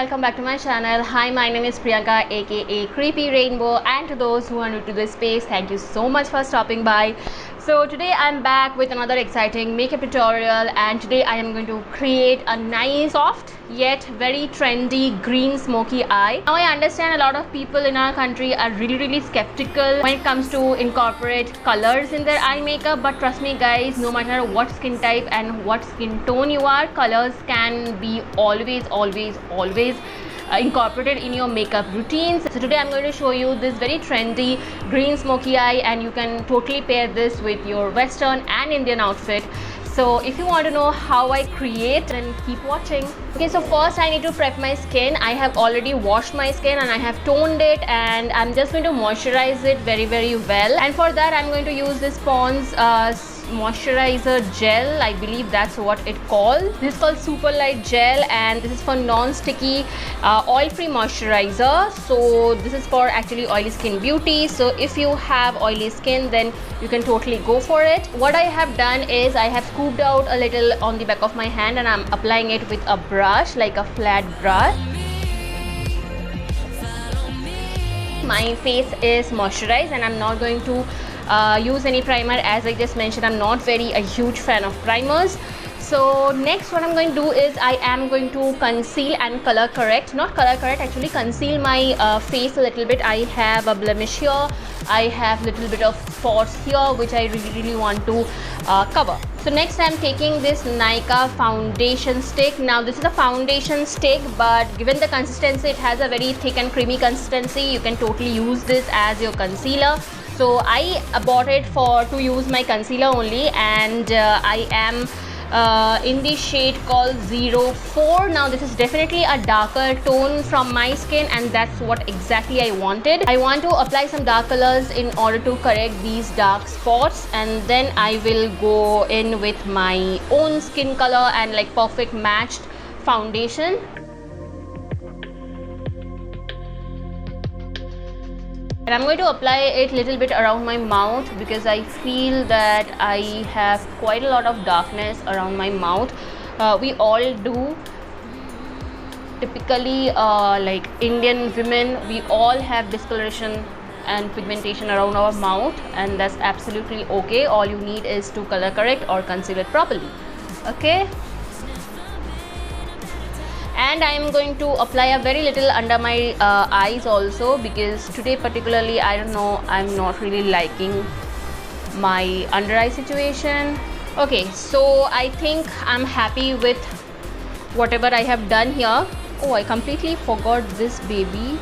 welcome back to my channel. Hi, my name is Priyanka aka Creepy Rainbow, and to those who are new to this space, thank you so much for stopping by. So today I'm back with another exciting makeup tutorial, and today I am going to create a nice soft yet very trendy green smoky eye. Now I understand a lot of people in our country are really skeptical when it comes to incorporate colors in their eye makeup, but trust me guys, no matter what skin type and what skin tone you are, colors can be always incorporated in your makeup routines. So today I'm going to show you this very trendy green smoky eye, and you can totally pair this with your western and Indian outfit. So if you want to know how I create, then keep watching. Okay, so first I need to prep my skin. I have already washed my skin and I have toned it, and I'm just going to moisturize it very well. And for that I'm going to use this Pond's moisturizer gel. I believe that's what it called. This is called Super Light Gel, and this is for non-sticky oil-free moisturizer. So this is for actually oily skin beauty. So if you have oily skin, then you can totally go for it. What I have done is I have scooped out a little on the back of my hand, and I'm applying it with a brush, like a flat brush. My face is moisturized, and I'm not going to use any primer. As I just mentioned, I'm not a huge fan of primers. So next what I'm going to do is I am going to conceal and color correct, not color correct, actually conceal my face a little bit. I have a blemish here, I have little bit of spots here which I really want to cover. So next I'm taking this Nykaa foundation stick. Now this is a foundation stick, but given the consistency, it has a very thick and creamy consistency. You can totally use this as your concealer. So I bought it to use my concealer only, and I am in the shade called 04. Now this is definitely a darker tone from my skin, and that's what exactly I wanted. I want to apply some dark colors in order to correct these dark spots, and then I will go in with my own skin color and like perfect matched foundation. And I'm going to apply it a little bit around my mouth because I feel that I have quite a lot of darkness around my mouth. We all do. Typically, like Indian women, we all have discoloration and pigmentation around our mouth, and that's absolutely okay. All you need is to color correct or conceal it properly. Okay. And I am going to apply a very little under my eyes also, because today particularly, I don't know, I'm not really liking my under eye situation. Okay, so I think I'm happy with whatever I have done here. Oh, I completely forgot this baby.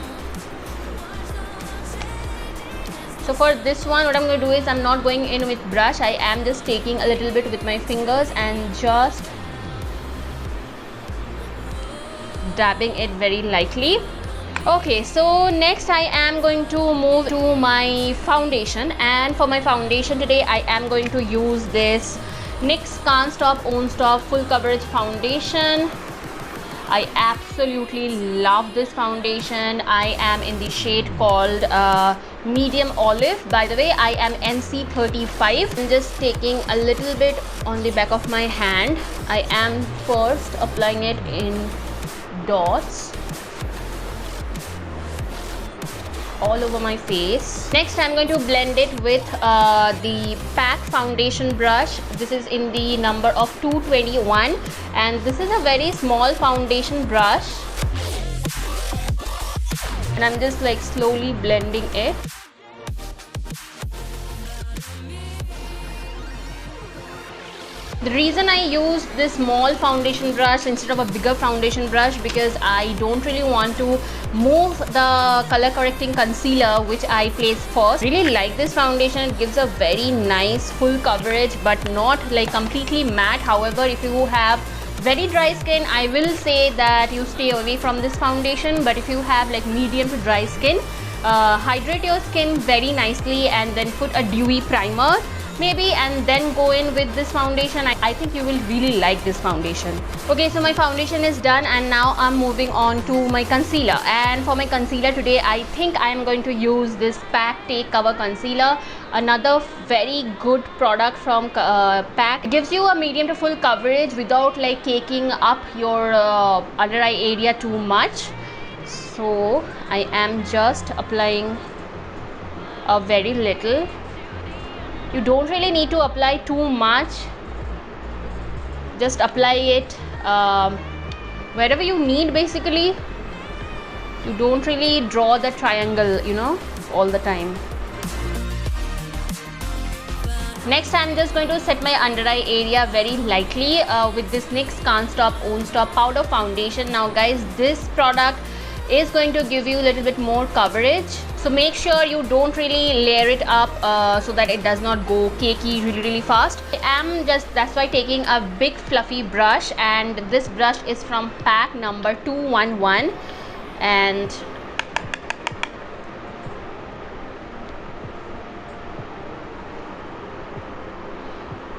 So for this one, what I'm going to do is I'm not going in with brush. I am just taking a little bit with my fingers and just dabbing it very lightly. Okay, so next I am going to move to my foundation, and for my foundation today I am going to use this NYX Can't Stop Won't Stop full coverage foundation. I absolutely love this foundation. I am in the shade called medium olive. By the way, I am NC35. I'm just taking a little bit on the back of my hand. I am first applying it in dots all over my face. Next I'm going to blend it with the PAC foundation brush. This is in the number of 221, and this is a very small foundation brush, and I'm just like slowly blending it. The reason I use this small foundation brush instead of a bigger foundation brush, because I don't really want to move the color correcting concealer which I place first. Really like this foundation. It gives a very nice full coverage, but not like completely matte. However, if you have very dry skin, I will say that you stay away from this foundation. But if you have like medium to dry skin, hydrate your skin very nicely and then put a dewy primer. maybe, and then go in with this foundation. I think you will really like this foundation. Okay, so my foundation is done, and now I'm moving on to my concealer. And for my concealer today, I think I am going to use this PAC Take Cover Concealer, another very good product from PAC. It gives you a medium to full coverage without like caking up your under eye area too much. So I am just applying a very little. You don't really need to apply too much, just apply it wherever you need. Basically, you don't really draw the triangle, you know, all the time. Next, I'm just going to set my under eye area very lightly with this NYX Can't Stop Won't Stop powder foundation. Now guys, this product is going to give you a little bit more coverage, so make sure you don't really layer it up so that it does not go cakey really fast. I am just, that's why, taking a big fluffy brush, and this brush is from PAC number 211, and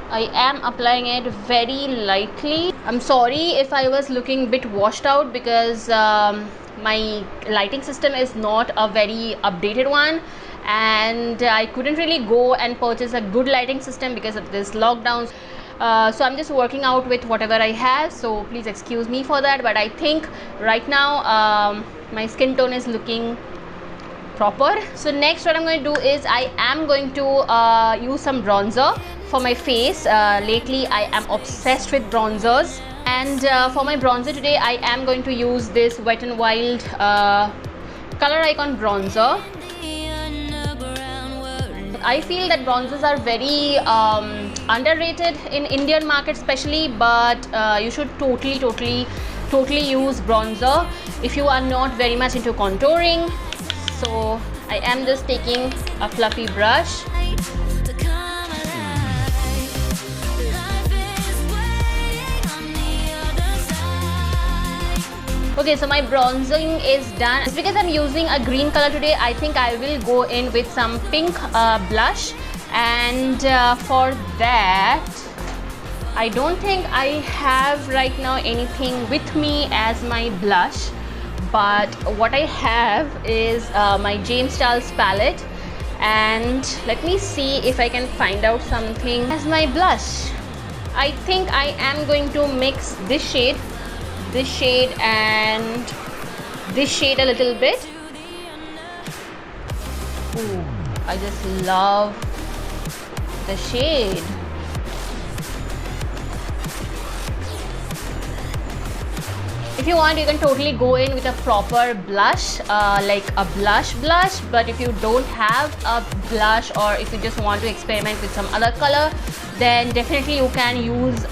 I am applying it very lightly. I'm sorry if I was looking a bit washed out, because my lighting system is not a very updated one, and I couldn't really go and purchase a good lighting system because of this lockdown. So I'm just working out with whatever I have, so please excuse me for that. But I think right now my skin tone is looking proper. So next, what I'm going to do is I am going to use some bronzer for my face. Lately I am obsessed with bronzers, and for my bronzer today I am going to use this Wet n Wild Color Icon bronzer. I feel that bronzers are very underrated in Indian market especially, but you should totally use bronzer if you are not very much into contouring. So I am just taking a fluffy brush. Okay, so my bronzing is done. It's because I'm using a green color today. I think I will go in with some pink blush, and for that I don't think I have right now anything with me as my blush, but what I have is my James Charles palette, and let me see if I can find out something as my blush. I think I am going to mix this shade and this shade a little bit. Ooh, I just love the shade. If you want, you can totally go in with a proper blush, like a blush, but if you don't have a blush, or if you just want to experiment with some other color, then definitely you can use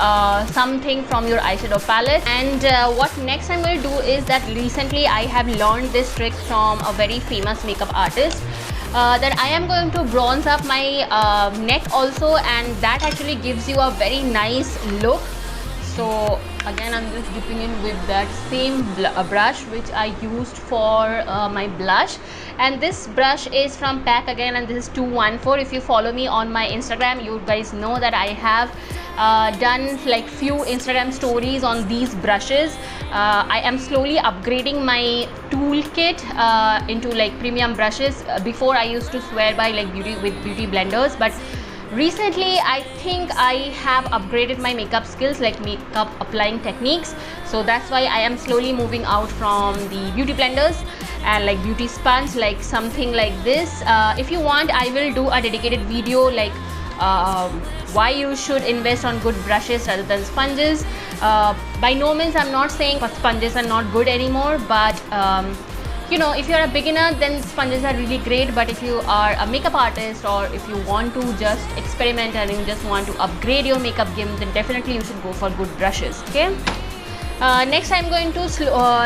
something from your eyeshadow palette. And what next I'm going to do is that recently I have learned this trick from a very famous makeup artist, that I am going to bronze up my neck also, and that actually gives you a very nice look. So again, I'm just dipping in with that same brush which I used for my blush, and this brush is from PAC again, and this is 214. If you follow me on my Instagram, you guys know that I have done like few Instagram stories on these brushes. I am slowly upgrading my toolkit into like premium brushes. Before I used to swear by like beauty blenders, but recently I think I have upgraded my makeup skills, like makeup applying techniques. So that's why I am slowly moving out from the beauty blenders and like beauty sponge, like something like this. If you want, I will do a dedicated video like why you should invest on good brushes rather than sponges. By no means I'm not saying sponges are not good anymore, but you know, if you're a beginner, then sponges are really great. But if you are a makeup artist, or if you want to just experiment and you just want to upgrade your makeup game, then definitely you should go for good brushes. Okay. Next, I'm going to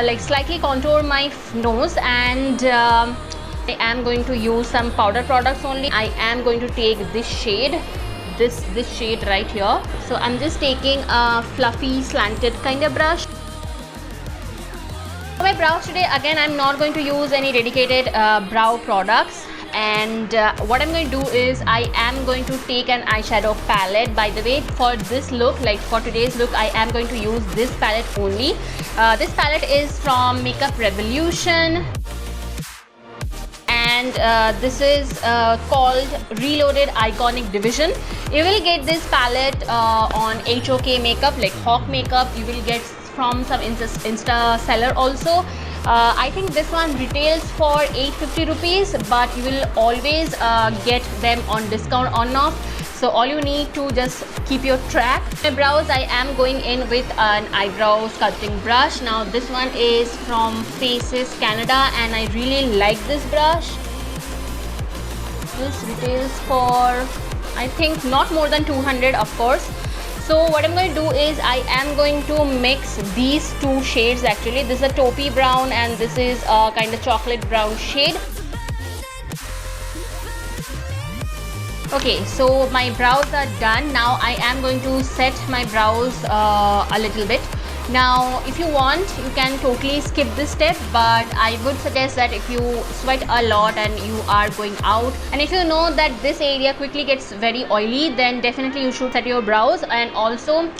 like slightly contour my nose, and I am going to use some powder products only. I am going to take this shade, this shade right here. So I'm just taking a fluffy slanted kind of brush. For my brows today, again, I'm not going to use any dedicated brow products. and what I'm going to do is I am going to take an eyeshadow palette. By the way, for this look, like for today's look, I am going to use this palette only. This palette is from Makeup Revolution, and this is called Reloaded Iconic Division. You will get this palette on HOK Makeup, like Hawk Makeup. You will get from some Insta seller also. I think this one retails for 850 rupees, but you will always get them on discount on off. So all you need to just keep your track. My brows, I am going in with an eyebrow sculpting brush. Now this one is from Faces Canada, and I really like this brush. This retails for, I think, not more than 200, of course. So what I'm going to do is I am going to mix these two shades. Actually, this is a taupey brown and this is a kind of chocolate brown shade. Okay, so my brows are done. Now I am going to set my brows a little bit. Now if you want, you can totally skip this step, but I would suggest that if you sweat a lot and you are going out, and if you know that this area quickly gets very oily, then definitely you should set your brows. And also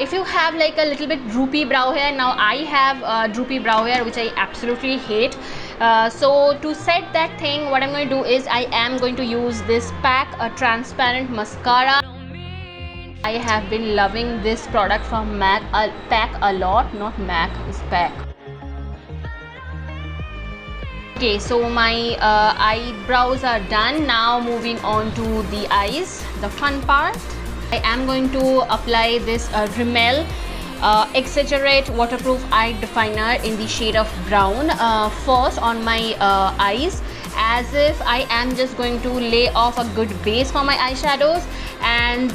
if you have like a little bit droopy brow hair, now I have droopy brow hair which I absolutely hate. So to set that thing, what I'm going to do is I am going to use this PAC, a transparent mascara. I have been loving this product from PAC a lot, not MAC, it's PAC. Okay, so my eyebrows are done. Now moving on to the eyes, the fun part. I am going to apply this Rimmel Exaggerate Waterproof Eye Definer in the shade of brown first on my eyes, as if I am just going to lay off a good base for my eyeshadows. And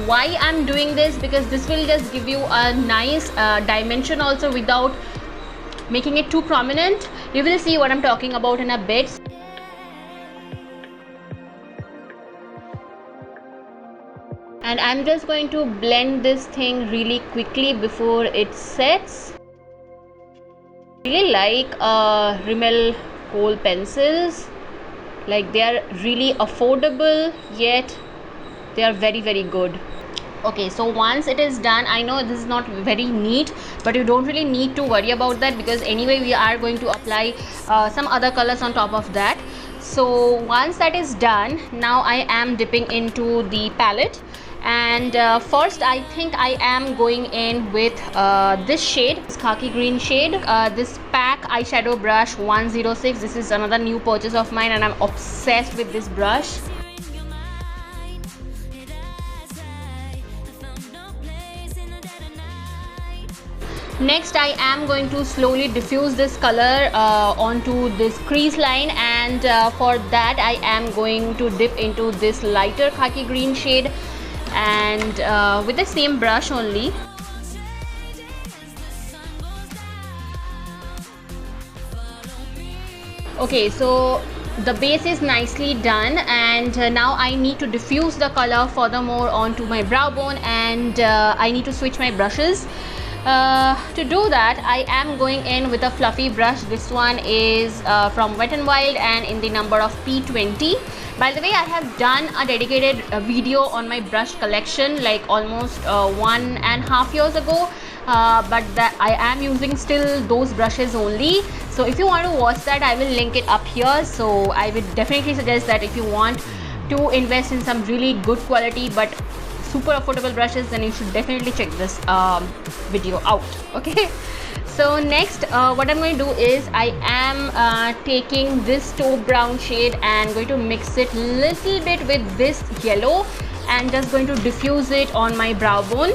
why I'm doing this, because this will just give you a nice dimension also without making it too prominent. You will see what I'm talking about in a bit. And I'm just going to blend this thing really quickly before it sets. I really like Rimmel Kohl pencils. Like, they are really affordable, yet they are very, very good. Okay, so once it is done, I know this is not very neat, but you don't really need to worry about that, because anyway we are going to apply some other colors on top of that. So once that is done, now I am dipping into the palette, and first I think I am going in with this shade, this khaki green shade, this PAC eyeshadow brush 106. This is another new purchase of mine and I'm obsessed with this brush. Next, I am going to slowly diffuse this color onto this crease line, and for that I am going to dip into this lighter khaki green shade, and with the same brush only. Okay, so the base is nicely done, and now I need to diffuse the color furthermore onto my brow bone, and I need to switch my brushes. To do that, I am going in with a fluffy brush. This one is from Wet n Wild and in the number of P20. By the way, I have done a dedicated video on my brush collection like almost 1.5 years ago, but that I am using still those brushes only. So if you want to watch that, I will link it up here. So I would definitely suggest that if you want to invest in some really good quality but super affordable brushes, then you should definitely check this video out. Okay, so next what I'm going to do is I am taking this taupe brown shade and going to mix it little bit with this yellow and just going to diffuse it on my brow bone.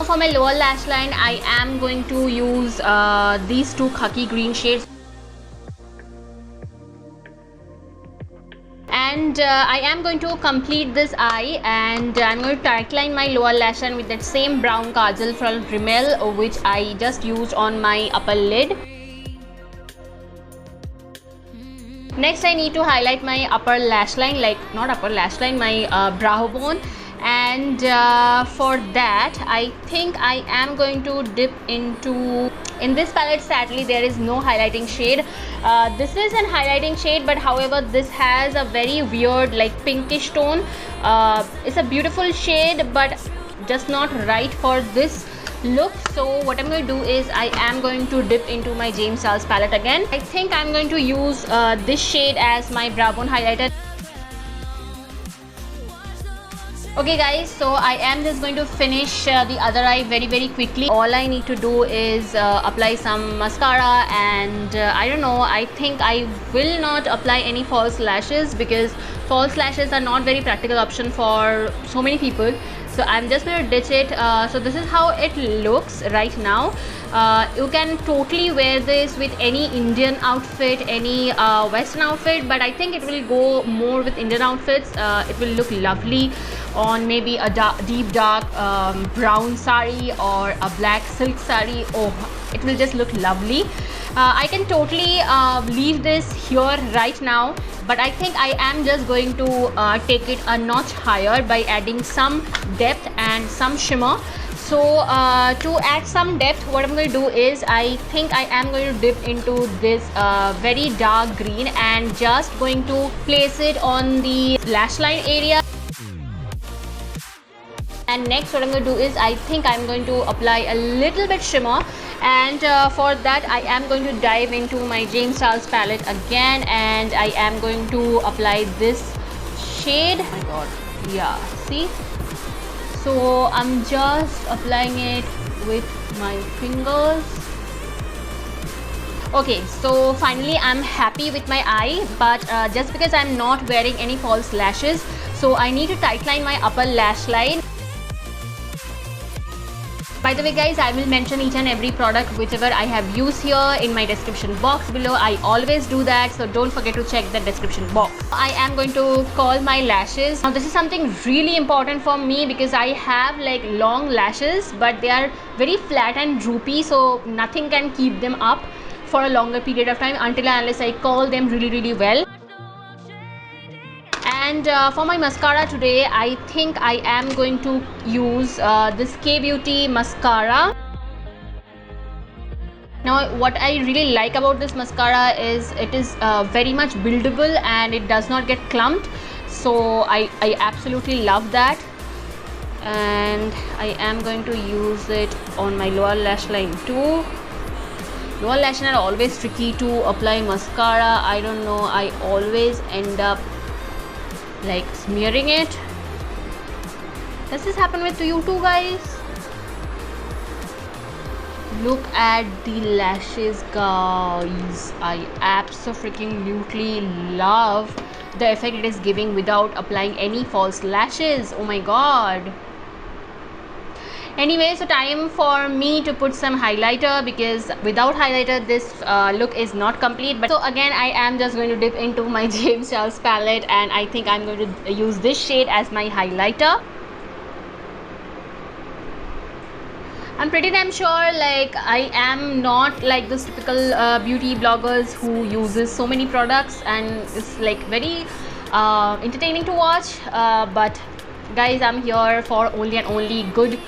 For my lower lash line, I am going to use these two khaki green shades. And I am going to complete this eye, and I'm going to tightline my lower lash line with that same brown kajal from Rimmel, which I just used on my upper lid. Next, I need to highlight my upper lash line, like not upper lash line, my brow bone. And for that, I think I am going to dip into In this palette, sadly, there is no highlighting shade. This is an highlighting shade, but however, this has a very weird like pinkish tone. It's a beautiful shade, but just not right for this look. So what I'm going to do is I am going to dip into my James Charles palette again. I think I'm going to use this shade as my brow bone highlighter. Okay guys, so I am just going to finish the other eye very quickly. All I need to do is apply some mascara, and I don't know, I think I will not apply any false lashes because false lashes are not very practical option for so many people. So I'm just going to ditch it. So this is how it looks right now. You can totally wear this with any Indian outfit, any Western outfit, but I think it will go more with Indian outfits. It will look lovely on maybe a deep dark brown sari or a black silk sari. Oh, it will just look lovely. I can totally leave this here right now, but I think I am just going to take it a notch higher by adding some depth and some shimmer. So to add some depth, what I'm going to do is I think I am going to dip into this very dark green and just going to place it on the lash line area. And next what I'm going to do is I think I'm going to apply a little bit shimmer, and for that I am going to dive into my James Charles palette again, and I am going to apply this shade. Oh my god, yeah, see? So I'm just applying it with my fingers. Okay, so finally I'm happy with my eye, but just because I'm not wearing any false lashes, so I need to tightline my upper lash line. By the way guys, I will mention each and every product whichever I have used here in my description box below. I always do that, so don't forget to check the description box. I am going to curl my lashes. Now this is something really important for me because I have like long lashes, but they are very flat and droopy, so nothing can keep them up for a longer period of time until and unless I curl them really well. And for my mascara today, I think I am going to use this K-Beauty mascara. Now what I really like about this mascara is it is very much buildable and it does not get clumped. So I absolutely love that. And I am going to use it on my lower lash line too. Lower lash line are always tricky to apply mascara. I don't know, I always end up like smearing it. Does this happen with you too guys? Look at the lashes guys. I absolutely love the effect it is giving without applying any false lashes. Oh my god. Anyway, so time for me to put some highlighter because without highlighter this look is not complete. But so again I am just going to dip into my James Charles palette, and I think I'm going to use this shade as my highlighter. I'm pretty damn sure like I am not like those typical beauty bloggers who uses so many products and it's like very entertaining to watch, but guys, I'm here for only and only good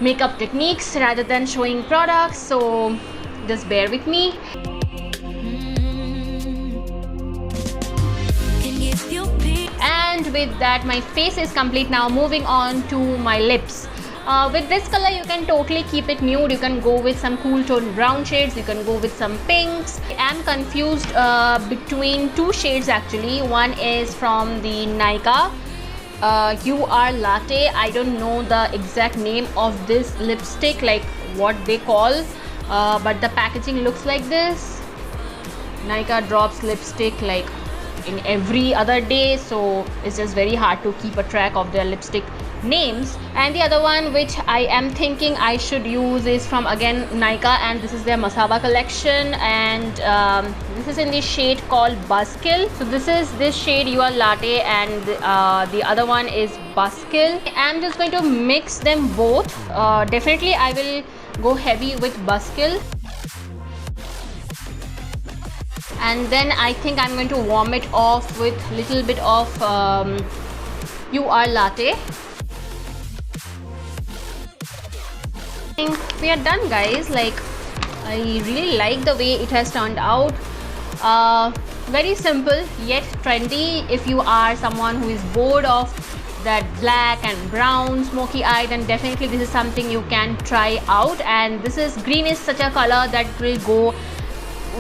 makeup techniques rather than showing products, so just bear with me. And with that my face is complete. Now moving on to my lips. With this color you can totally keep it nude. You can go with some cool tone brown shades, you can go with some pinks. I am confused between two shades actually. One is from the Nykaa You Are Latte. I don't know the exact name of this lipstick, like what they call, but the packaging looks like this. Nykaa drops lipstick like in every other day, so it's just very hard to keep a track of their lipstick names. And the other one which I am thinking I should use is from again Nykaa, and this is their Masaba collection, and this is in the shade called Buzzkill. So this is this shade You Are Latte, and the other one is Buzzkill. I am just going to mix them both. Definitely I will go heavy with Buzzkill, and then I think I'm going to warm it off with little bit of You Are Latte. I think we are done, guys. Like, I really like the way it has turned out. Very simple yet trendy. If you are someone who is bored of that black and brown smoky eye, then definitely this is something you can try out. And this is green is such a color that will go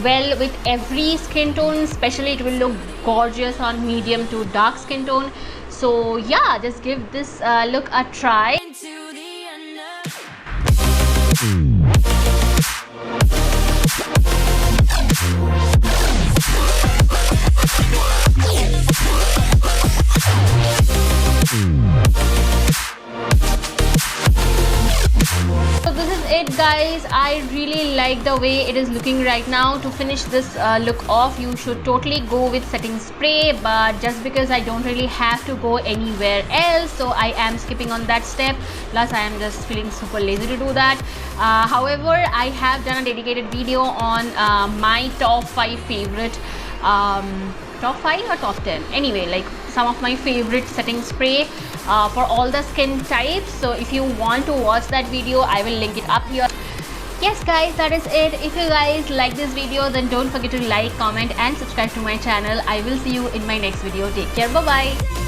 well with every skin tone, especially it will look gorgeous on medium to dark skin tone. So yeah, just give this look a try. So this is it, guys. I really like the way it is looking right now. To finish this look off, you should totally go with setting spray, but just because I don't really have to go anywhere else, so I am skipping on that step. Plus I am just feeling super lazy to do that. However, I have done a dedicated video on my top 5 favorite top 5 or top 10, anyway, like some of my favorite setting spray for all the skin types. So if you want to watch that video, I will link it up here. Yes guys, that is it. If you guys like this video, then don't forget to like, comment and subscribe to my channel. I will see you in my next video. Take care. Bye bye.